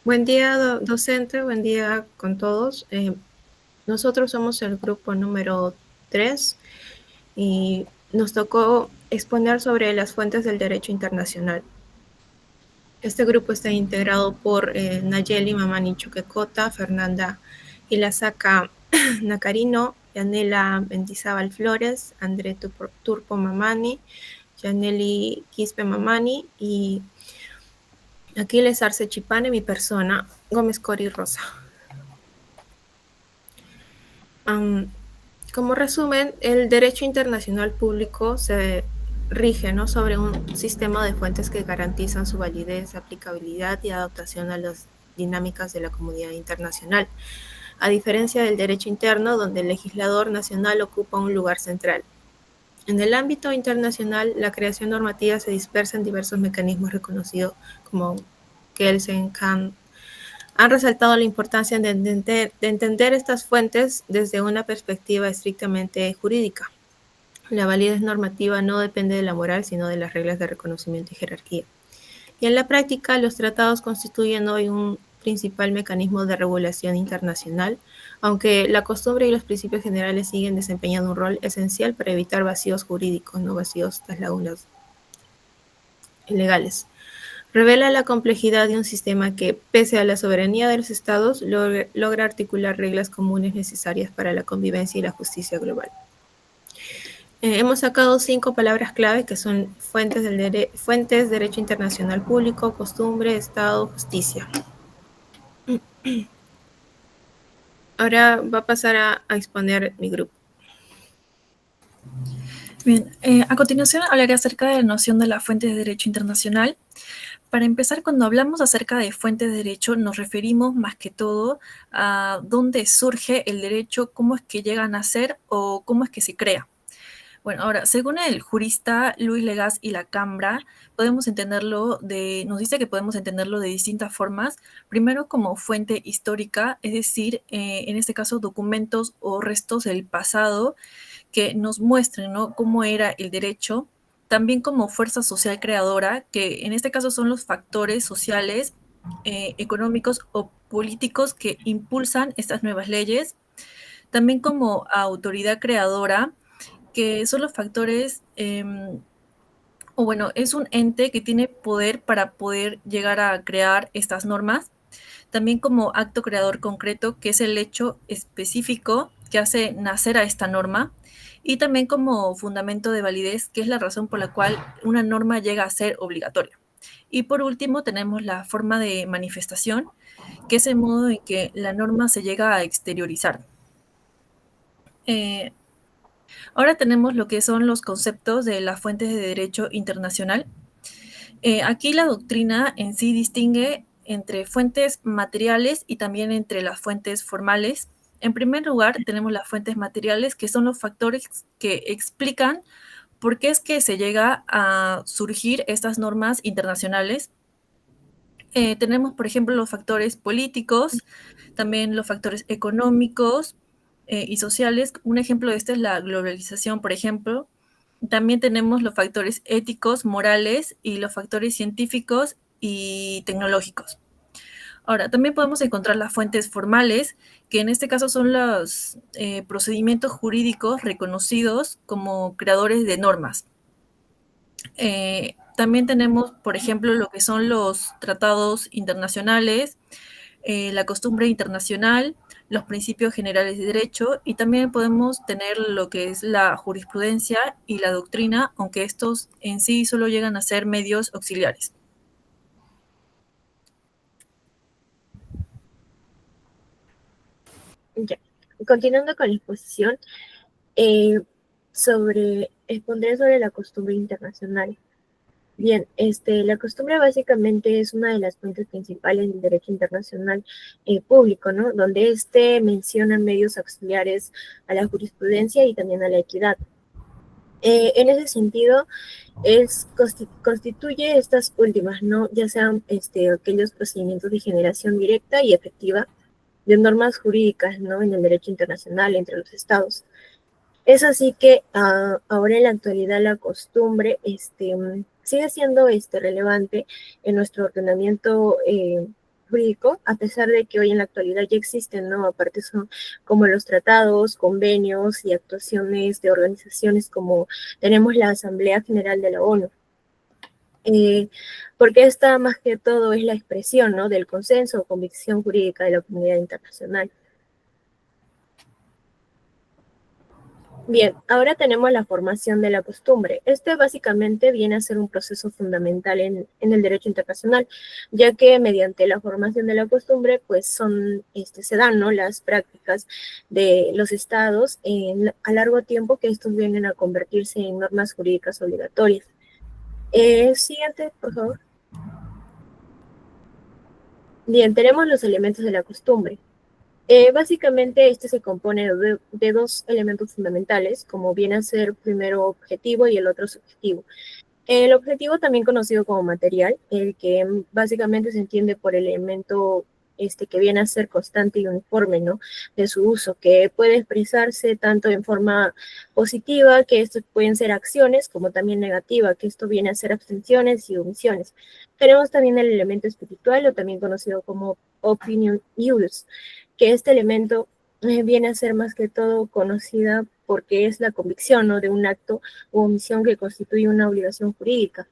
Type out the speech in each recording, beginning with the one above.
Buen día, docente, buen día con todos. Nosotros somos el grupo número 3 y nos tocó exponer sobre las fuentes del derecho internacional. Este grupo está integrado por Nayeli Mamani Chuquecota, Fernanda Ilazaca Nacarino, Yanela Mendizábal Flores, André Turpo Mamani, Yaneli Quispe Mamani y Aquiles Arce Chipane, mi persona, Gómez Cori Rosa. Como resumen, el derecho internacional público se rige, ¿no?, sobre un sistema de fuentes que garantizan su validez, aplicabilidad y adaptación a las dinámicas de la comunidad internacional, a diferencia del derecho interno, donde el legislador nacional ocupa un lugar central. En el ámbito internacional, la creación normativa se dispersa en diversos mecanismos reconocidos como Kelsen, Kant, han resaltado la importancia de entender estas fuentes desde una perspectiva estrictamente jurídica. La validez normativa no depende de la moral, sino de las reglas de reconocimiento y jerarquía. Y en la práctica, los tratados constituyen hoy un principal mecanismo de regulación internacional, aunque la costumbre y los principios generales siguen desempeñando un rol esencial para evitar vacíos jurídicos, no vacíos, estas lagunas legales. Revela la complejidad de un sistema que, pese a la soberanía de los estados, logra articular reglas comunes necesarias para la convivencia y la justicia global. Hemos sacado 5 palabras clave que son fuentes, derecho internacional público, costumbre, Estado, justicia. Ahora va a pasar a exponer mi grupo. Bien, a continuación hablaré acerca de la noción de la fuente de derecho internacional. Para empezar, cuando hablamos acerca de fuentes de derecho, nos referimos más que todo a dónde surge el derecho, cómo es que llega a nacer o cómo es que se crea. Bueno, ahora, según el jurista Luis Legaz y la Cambra, nos dice que podemos entenderlo de distintas formas. Primero, como fuente histórica, es decir, en este caso, documentos o restos del pasado que nos muestren, ¿no?, cómo era el derecho. También como fuerza social creadora, que en este caso son los factores sociales, económicos o políticos que impulsan estas nuevas leyes. También como autoridad creadora, que son los factores, es un ente que tiene poder para poder llegar a crear estas normas. También como acto creador concreto, que es el hecho específico que hace nacer a esta norma. Y también como fundamento de validez, que es la razón por la cual una norma llega a ser obligatoria. Y por último tenemos la forma de manifestación, que es el modo en que la norma se llega a exteriorizar. Ahora tenemos lo que son los conceptos de las fuentes de derecho internacional. Aquí la doctrina en sí distingue entre fuentes materiales y también entre las fuentes formales. En primer lugar, tenemos las fuentes materiales, que son los factores que explican por qué es que se llega a surgir estas normas internacionales. Tenemos, por ejemplo, los factores políticos, también los factores económicos y sociales. Un ejemplo de esto es la globalización, por ejemplo. También tenemos los factores éticos, morales y los factores científicos y tecnológicos. Ahora, también podemos encontrar las fuentes formales, que en este caso son los procedimientos jurídicos reconocidos como creadores de normas. También tenemos, por ejemplo, lo que son los tratados internacionales, la costumbre internacional, los principios generales de derecho, y también podemos tener lo que es la jurisprudencia y la doctrina, aunque estos en sí solo llegan a ser medios auxiliares. Ya. Continuando con la exposición, expondré sobre la costumbre internacional. Bien, la costumbre básicamente es una de las fuentes principales del derecho internacional público, ¿no? Donde menciona medios auxiliares a la jurisprudencia y también a la equidad. En ese sentido, constituye estas últimas, ¿no? Ya sean aquellos procedimientos de generación directa y efectiva de normas jurídicas, ¿no?, en el derecho internacional entre los estados. Es así que ahora en la actualidad la costumbre sigue siendo relevante en nuestro ordenamiento jurídico, a pesar de que hoy en la actualidad ya existen, ¿no? Aparte son como los tratados, convenios y actuaciones de organizaciones como tenemos la Asamblea General de la ONU. Porque esta más que todo es la expresión, ¿no? Del consenso o convicción jurídica de la comunidad internacional. Bien, ahora tenemos la formación de la costumbre. Este básicamente viene a ser un proceso fundamental en el derecho internacional, ya que mediante la formación de la costumbre, pues se dan, ¿no? Las prácticas de los estados a largo tiempo que estos vienen a convertirse en normas jurídicas obligatorias. Siguiente, por favor. Bien, tenemos los elementos de la costumbre. Básicamente este se compone de dos elementos fundamentales, como viene a ser primero objetivo y el otro subjetivo. El objetivo, también conocido como material, el que básicamente se entiende por el elemento que viene a ser constante y uniforme, ¿no? De su uso, que puede expresarse tanto en forma positiva, que esto pueden ser acciones, como también negativa, que esto viene a ser abstenciones y omisiones. Tenemos también el elemento espiritual, o también conocido como opinion use, que este elemento viene a ser más que todo conocida porque es la convicción, ¿no? De un acto u omisión que constituye una obligación jurídica.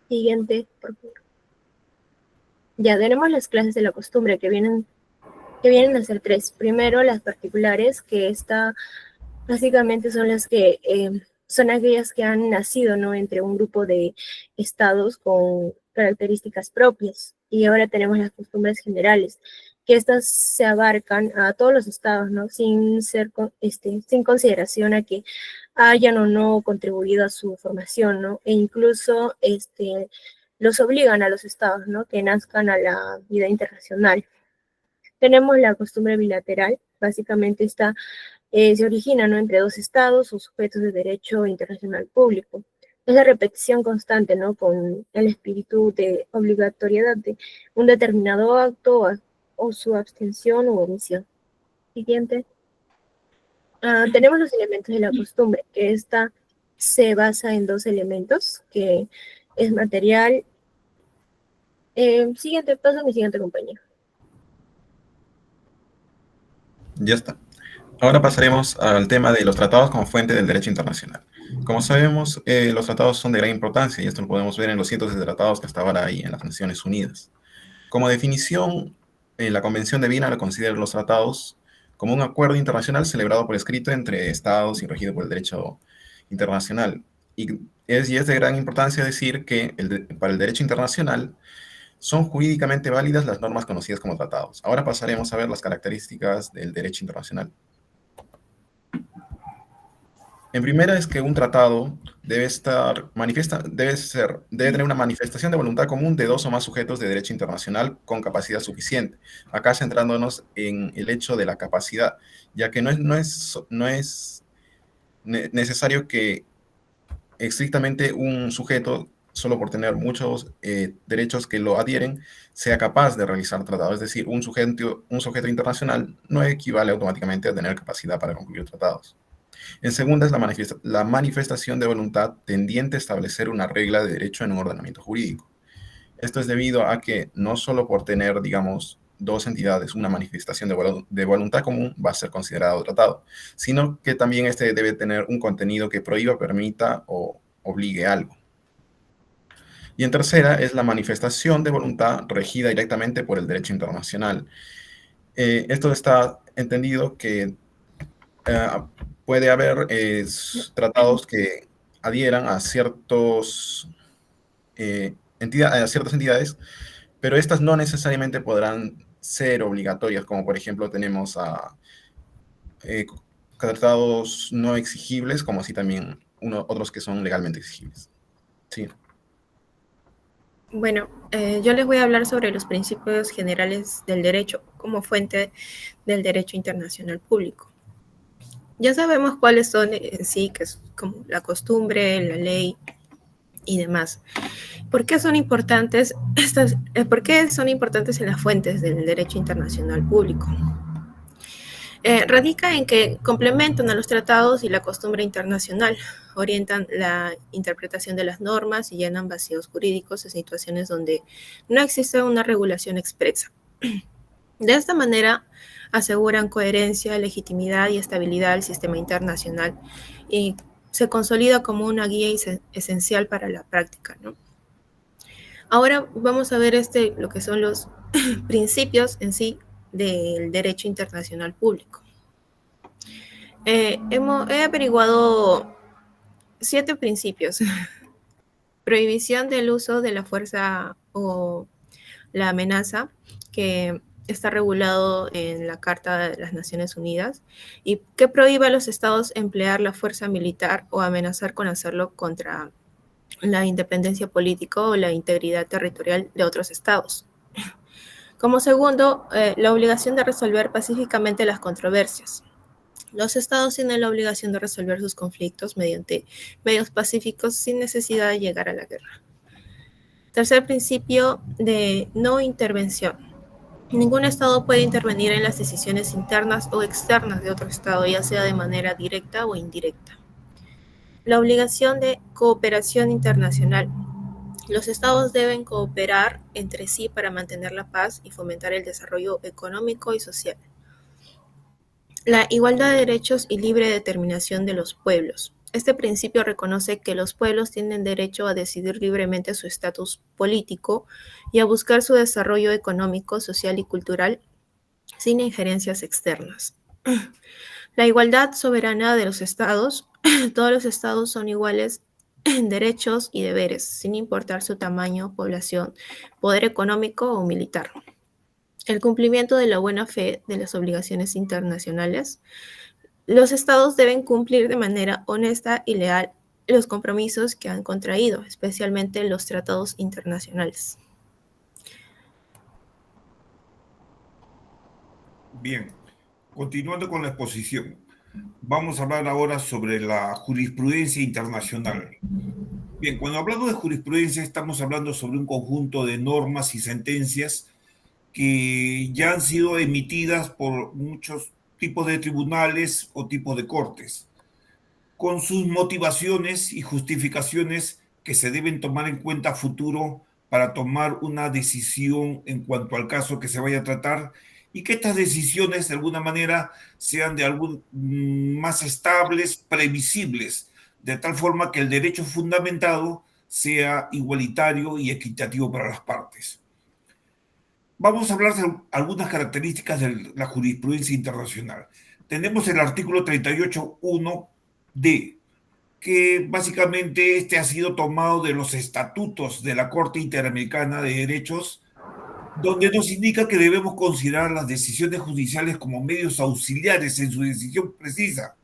Siguiente, por favor. Ya tenemos las clases de la costumbre que vienen a ser tres. Primero, las particulares, que básicamente son las que son aquellas que han nacido, ¿no? Entre un grupo de estados con características propias. Y ahora tenemos las costumbres generales, que estas se abarcan a todos los estados, ¿no? Sin consideración a que hayan o no contribuido a su formación, ¿no? E incluso los obligan a los estados, ¿no? Que nazcan a la vida internacional. Tenemos la costumbre bilateral, básicamente se origina, ¿no? Entre dos estados o sujetos de derecho internacional público. Es la repetición constante, ¿no? Con el espíritu de obligatoriedad de un determinado acto o su abstención u omisión. Siguiente. Tenemos los elementos de la costumbre, que esta se basa en dos elementos, que es material. Siguiente paso, mi siguiente compañero. Ya está. Ahora pasaremos al tema de los tratados como fuente del derecho internacional. Como sabemos, los tratados son de gran importancia y esto lo podemos ver en los cientos de tratados que hasta ahora hay en las Naciones Unidas. Como definición, la Convención de Viena considera los tratados como un acuerdo internacional celebrado por escrito entre estados y regido por el derecho internacional. Y es de gran importancia decir que para el derecho internacional son jurídicamente válidas las normas conocidas como tratados. Ahora pasaremos a ver las características del derecho internacional. En primera es que un tratado debe tener una manifestación de voluntad común de dos o más sujetos de derecho internacional con capacidad suficiente. Acá centrándonos en el hecho de la capacidad, ya que no es necesario que estrictamente un sujeto, solo por tener muchos derechos que lo adhieren, sea capaz de realizar tratados. Es decir, un sujeto internacional no equivale automáticamente a tener capacidad para concluir tratados. En segunda es la manifestación de voluntad tendiente a establecer una regla de derecho en un ordenamiento jurídico. Esto es debido a que no solo por tener, digamos, dos entidades, una manifestación de voluntad común va a ser considerado tratado, sino que también este debe tener un contenido que prohíba, permita o obligue algo. Y en tercera es la manifestación de voluntad regida directamente por el derecho internacional. Esto está entendido que puede haber tratados que adhieran a ciertas entidades, pero estas no necesariamente podrán ser obligatorias, como por ejemplo tenemos a tratados no exigibles, como así también otros que son legalmente exigibles. Sí. Bueno, yo les voy a hablar sobre los principios generales del derecho como fuente del derecho internacional público. Ya sabemos cuáles son en sí, que es como la costumbre, la ley y demás. ¿Por qué son importantes en las fuentes del derecho internacional público? radica en que complementan a los tratados y la costumbre internacional, orientan la interpretación de las normas y llenan vacíos jurídicos en situaciones donde no existe una regulación expresa. De esta manera, aseguran coherencia, legitimidad y estabilidad del sistema internacional y se consolida como una guía esencial para la práctica, ¿no? Ahora vamos a ver lo que son los principios en sí del derecho internacional público. He averiguado 7 principios. Prohibición del uso de la fuerza o la amenaza, que está regulado en la Carta de las Naciones Unidas, y que prohíbe a los estados emplear la fuerza militar o amenazar con hacerlo contra la independencia política o la integridad territorial de otros estados. Como segundo, la obligación de resolver pacíficamente las controversias. Los estados tienen la obligación de resolver sus conflictos mediante medios pacíficos sin necesidad de llegar a la guerra. Tercer principio de no intervención. Ningún estado puede intervenir en las decisiones internas o externas de otro estado, ya sea de manera directa o indirecta. La obligación de cooperación internacional. Los estados deben cooperar entre sí para mantener la paz y fomentar el desarrollo económico y social. La igualdad de derechos y libre determinación de los pueblos. Este principio reconoce que los pueblos tienen derecho a decidir libremente su estatus político y a buscar su desarrollo económico, social y cultural sin injerencias externas. La igualdad soberana de los estados. Todos los estados son iguales en derechos y deberes, sin importar su tamaño, población, poder económico o militar. El cumplimiento de la buena fe de las obligaciones internacionales. Los estados deben cumplir de manera honesta y leal los compromisos que han contraído, especialmente los tratados internacionales. Bien, continuando con la exposición, vamos a hablar ahora sobre la jurisprudencia internacional. Bien, cuando hablamos de jurisprudencia estamos hablando sobre un conjunto de normas y sentencias que ya han sido emitidas por muchos tipos de tribunales o tipos de cortes, con sus motivaciones y justificaciones que se deben tomar en cuenta a futuro para tomar una decisión en cuanto al caso que se vaya a tratar, y que estas decisiones de alguna manera sean más estables, previsibles, de tal forma que el derecho fundamentado sea igualitario y equitativo para las partes. Vamos a hablar de algunas características de la jurisprudencia internacional. Tenemos el artículo 38.1d, que básicamente ha sido tomado de los estatutos de la Corte Interamericana de Derechos, donde nos indica que debemos considerar las decisiones judiciales como medios auxiliares en su decisión precisa,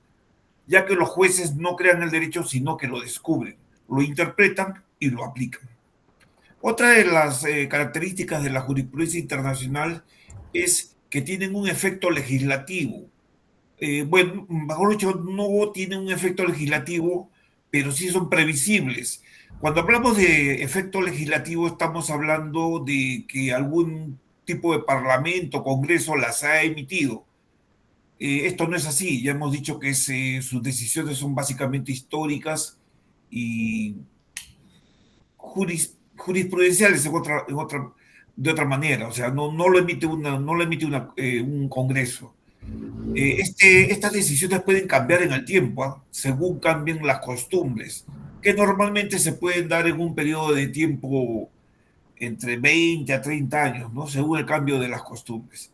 ya que los jueces no crean el derecho, sino que lo descubren, lo interpretan y lo aplican. Otra de las características de la jurisprudencia internacional es que tienen un efecto legislativo. Bueno, mejor dicho, no tienen un efecto legislativo, pero sí son previsibles. Cuando hablamos de efecto legislativo, estamos hablando de que algún tipo de parlamento, congreso las ha emitido. Esto no es así, ya hemos dicho que sus decisiones son básicamente históricas y jurisprudenciales de otra manera, o sea, no lo emite un congreso. Estas decisiones pueden cambiar en el tiempo, según cambien las costumbres, que normalmente se pueden dar en un periodo de tiempo entre 20 a 30 años, ¿no? Según el cambio de las costumbres.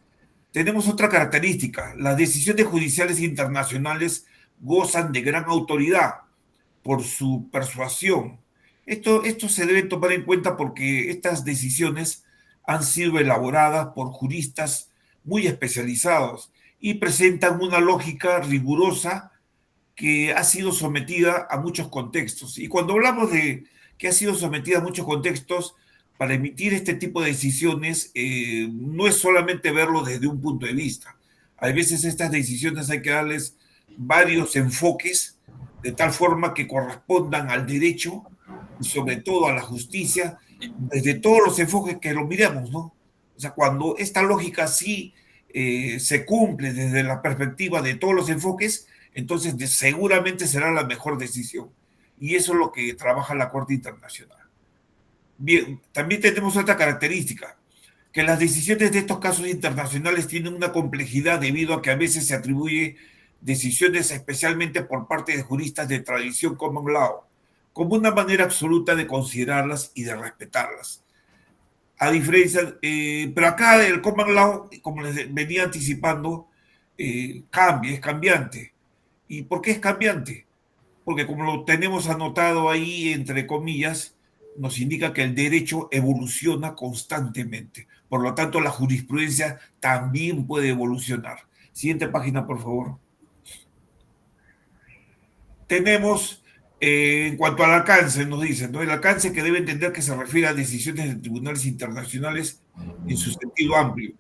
Tenemos otra característica: las decisiones judiciales internacionales gozan de gran autoridad por su persuasión. Esto se debe tomar en cuenta porque estas decisiones han sido elaboradas por juristas muy especializados y presentan una lógica rigurosa que ha sido sometida a muchos contextos. Y cuando hablamos de que ha sido sometida a muchos contextos, para emitir este tipo de decisiones no es solamente verlo desde un punto de vista. A veces estas decisiones hay que darles varios enfoques de tal forma que correspondan al derecho y sobre todo a la justicia, desde todos los enfoques que lo miremos, ¿no? O sea, cuando esta lógica sí se cumple desde la perspectiva de todos los enfoques, entonces seguramente será la mejor decisión. Y eso es lo que trabaja la Corte Internacional. Bien, también tenemos otra característica, que las decisiones de estos casos internacionales tienen una complejidad debido a que a veces se atribuye decisiones especialmente por parte de juristas de tradición common law, como una manera absoluta de considerarlas y de respetarlas. A diferencia, pero acá el common law, como les venía anticipando, cambia, es cambiante. ¿Y por qué es cambiante? Porque como lo tenemos anotado ahí, entre comillas, nos indica que el derecho evoluciona constantemente. Por lo tanto, la jurisprudencia también puede evolucionar. Siguiente página, por favor. Tenemos, en cuanto al alcance, nos dicen, ¿no? El alcance que debe entender que se refiere a decisiones de tribunales internacionales en su sentido amplio.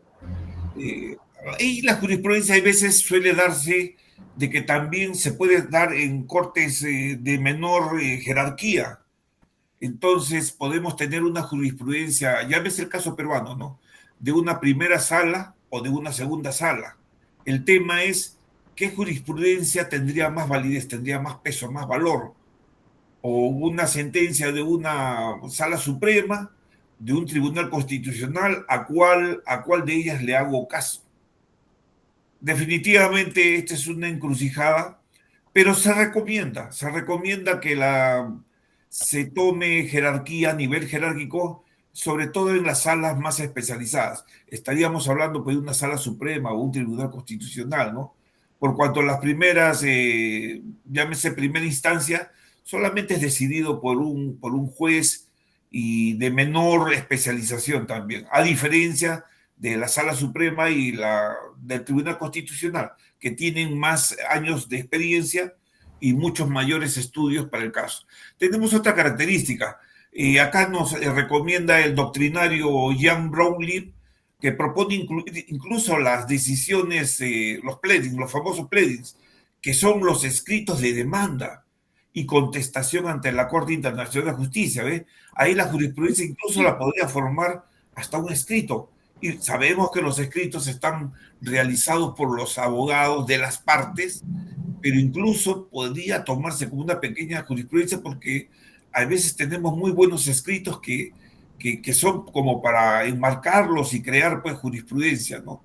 Y la jurisprudencia a veces suele darse de que también se puede dar en cortes de menor jerarquía. Entonces podemos tener una jurisprudencia, ya ves el caso peruano, ¿no? De una primera sala o de una segunda sala. El tema es qué jurisprudencia tendría más validez, tendría más peso, más valor. O una sentencia de una sala suprema, de un tribunal constitucional, a cuál de ellas le hago caso. Definitivamente esta es una encrucijada, pero se recomienda que se tome jerarquía a nivel jerárquico, sobre todo en las salas más especializadas. Estaríamos hablando pues, de una sala suprema o un tribunal constitucional, ¿no? Por cuanto las primeras, llámese primera instancia, solamente es decidido por un juez y de menor especialización también, a diferencia de la Sala Suprema y del Tribunal Constitucional, que tienen más años de experiencia y muchos mayores estudios para el caso. Tenemos otra característica. Acá nos recomienda el doctrinario Jan Brownlee, que propone incluir incluso las decisiones, los pleadings, los famosos pleadings, que son los escritos de demanda y contestación ante la Corte Internacional de Justicia. ¿Ve? Ahí la jurisprudencia incluso la podría formar hasta un escrito. Y sabemos que los escritos están realizados por los abogados de las partes, pero incluso podría tomarse como una pequeña jurisprudencia porque a veces tenemos muy buenos escritos que son como para enmarcarlos y crear pues jurisprudencia, ¿no?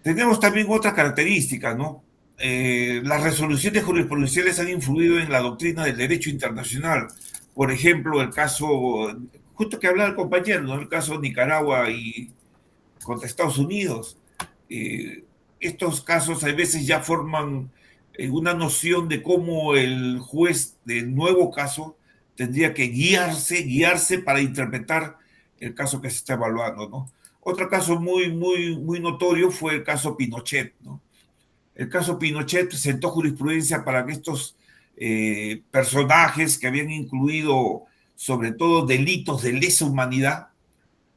Tenemos también otra característica, ¿no? Las resoluciones jurisprudenciales han influido en la doctrina del derecho internacional. Por ejemplo, el caso, justo que hablaba el compañero, ¿no? El caso Nicaragua y contra Estados Unidos. Estos casos a veces ya forman una noción de cómo el juez del nuevo caso tendría que guiarse para interpretar el caso que se está evaluando, ¿no? Otro caso muy notorio fue el caso Pinochet, ¿no? El caso Pinochet sentó jurisprudencia para que estos personajes que habían incluido sobre todo delitos de lesa humanidad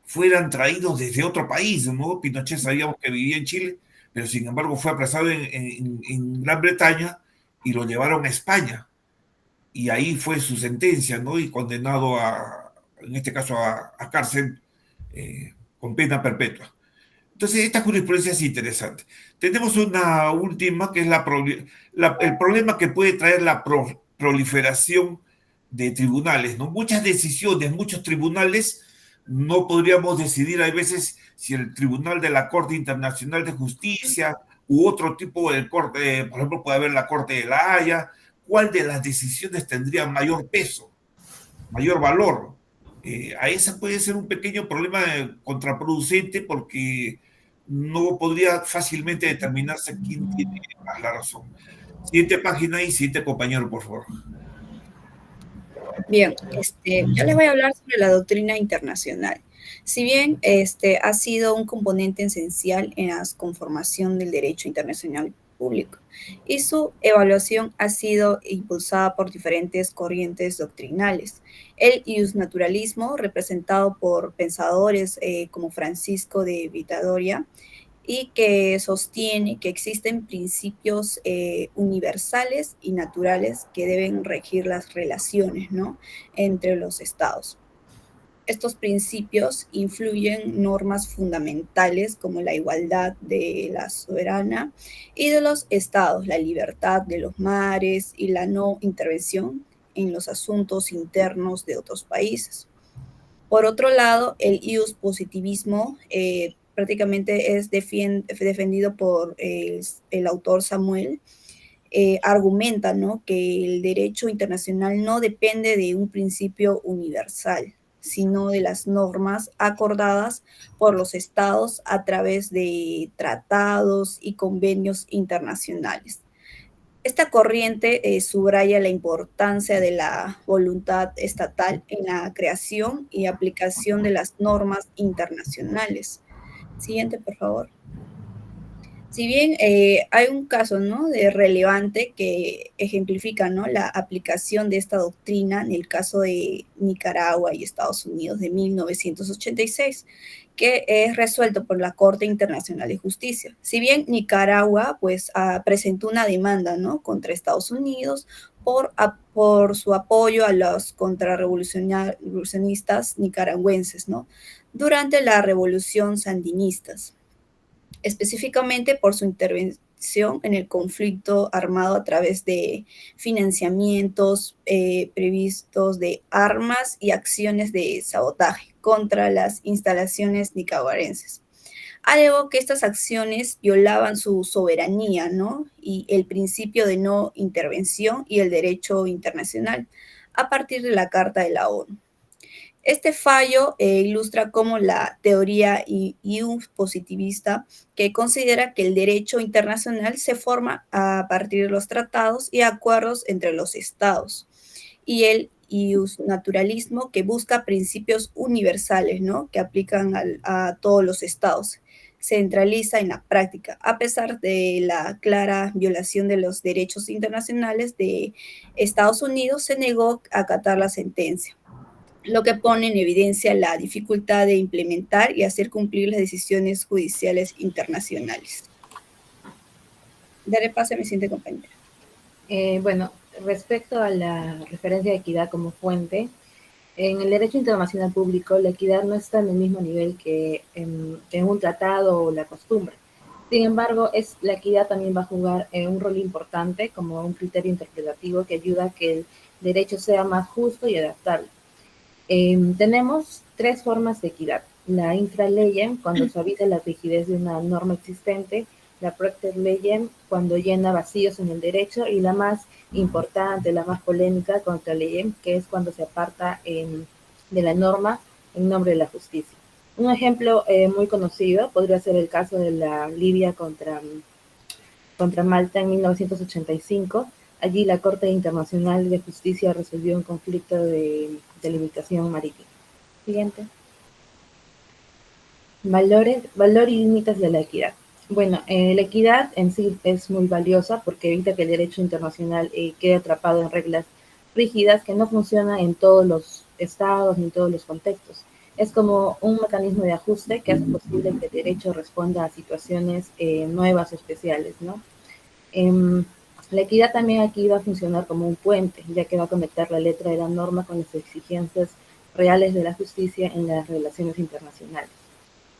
fueran traídos desde otro país, ¿no? Pinochet sabíamos que vivía en Chile, pero sin embargo fue apresado en Gran Bretaña y lo llevaron a España. Y ahí fue su sentencia, ¿no? Y condenado en este caso, a cárcel con pena perpetua. Entonces, esta jurisprudencia es interesante. Tenemos una última, que es el problema que puede traer la proliferación de tribunales, ¿no? Muchas decisiones, muchos tribunales, no podríamos decidir a veces si el tribunal de la Corte Internacional de Justicia u otro tipo de corte, por ejemplo, puede haber la Corte de la Haya, cuál de las decisiones tendría mayor peso, mayor valor. A esa puede ser un pequeño problema contraproducente porque no podría fácilmente determinarse quién tiene más la razón. Siguiente página y siguiente compañero, por favor. Bien, yo les voy a hablar sobre la doctrina internacional. Si bien ha sido un componente esencial en la conformación del derecho internacional público y su evaluación ha sido impulsada por diferentes corrientes doctrinales. El iusnaturalismo, representado por pensadores como Francisco de Vitadoria, y que sostiene que existen principios universales y naturales que deben regir las relaciones, ¿no?, entre los estados. estos principios influyen normas fundamentales como la igualdad de la soberana y de los estados, la libertad de los mares y la no intervención en los asuntos internos de otros países. Por otro lado, el ius positivismo prácticamente es defendido por el autor Samuel. Argumenta, ¿no?, que el derecho internacional no depende de un principio universal, sino de las normas acordadas por los estados a través de tratados y convenios internacionales. Esta corriente subraya la importancia de la voluntad estatal en la creación y aplicación de las normas internacionales. Siguiente, por favor. Si bien hay un caso, ¿no?, de relevante que ejemplifica, ¿no?, la aplicación de esta doctrina en el caso de Nicaragua y Estados Unidos de 1986, que es resuelto por la Corte Internacional de Justicia. Si bien Nicaragua pues presentó una demanda, ¿no?, contra Estados Unidos por su apoyo a los contrarrevolucionistas nicaragüenses, ¿no?, durante la revolución sandinistas, específicamente por su intervención en el conflicto armado a través de financiamientos previstos de armas y acciones de sabotaje contra las instalaciones nicaragüenses. Alegó que estas acciones violaban su soberanía, ¿no?, y el principio de no intervención y el derecho internacional a partir de la Carta de la ONU. Este fallo ilustra cómo la teoría ius positivista, que considera que el derecho internacional se forma a partir de los tratados y acuerdos entre los estados, y el ius naturalismo, que busca principios universales, ¿no?, que aplican a todos los estados, centraliza en la práctica, a pesar de la clara violación de los derechos internacionales de Estados Unidos, se negó a acatar la sentencia, lo que pone en evidencia la dificultad de implementar y hacer cumplir las decisiones judiciales internacionales. Daré paso a mi siguiente compañera. Bueno, respecto a la referencia de equidad como fuente, en el derecho internacional público, la equidad no está en el mismo nivel que en un tratado o la costumbre. Sin embargo, la equidad también va a jugar un rol importante como un criterio interpretativo que ayuda a que el derecho sea más justo y adaptable. Tenemos tres formas de equidad: la infraleyem, cuando suaviza la rigidez de una norma existente; la proecter-leyem, cuando llena vacíos en el derecho; y la más importante, la más polémica, contra-leyem, que es cuando se aparta de la norma en nombre de la justicia. Un ejemplo muy conocido podría ser el caso de la Libia contra Malta en 1985. Allí la Corte Internacional de Justicia resolvió un conflicto de delimitación marítima. Siguiente. Valor y límites de la equidad. Bueno, la equidad en sí es muy valiosa porque evita que el derecho internacional quede atrapado en reglas rígidas que no funcionan en todos los estados ni en todos los contextos. Es como un mecanismo de ajuste que hace posible que el derecho responda a situaciones nuevas o especiales, ¿no? La equidad también aquí va a funcionar como un puente, ya que va a conectar la letra de la norma con las exigencias reales de la justicia en las relaciones internacionales.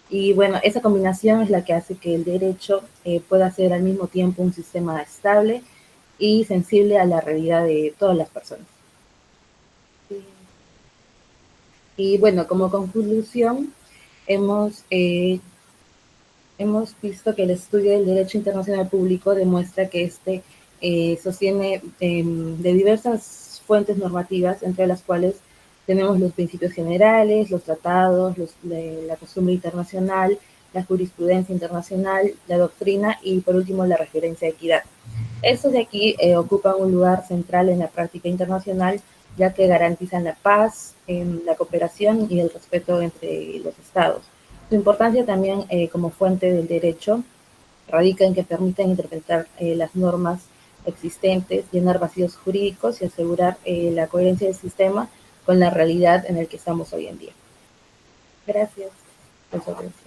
Y bueno, esa combinación es la que hace que el derecho pueda ser al mismo tiempo un sistema estable y sensible a la realidad de todas las personas. Y bueno, como conclusión, hemos visto que el estudio del derecho internacional público demuestra que sostiene de diversas fuentes normativas, entre las cuales tenemos los principios generales, los tratados, la costumbre internacional, la jurisprudencia internacional, la doctrina y por último la referencia de equidad. Estos de aquí ocupan un lugar central en la práctica internacional, ya que garantizan la paz, la cooperación y el respeto entre los estados. Su importancia también como fuente del derecho radica en que permiten interpretar las normas existentes, llenar vacíos jurídicos y asegurar la coherencia del sistema con la realidad en el que estamos hoy en día. Gracias por su atención.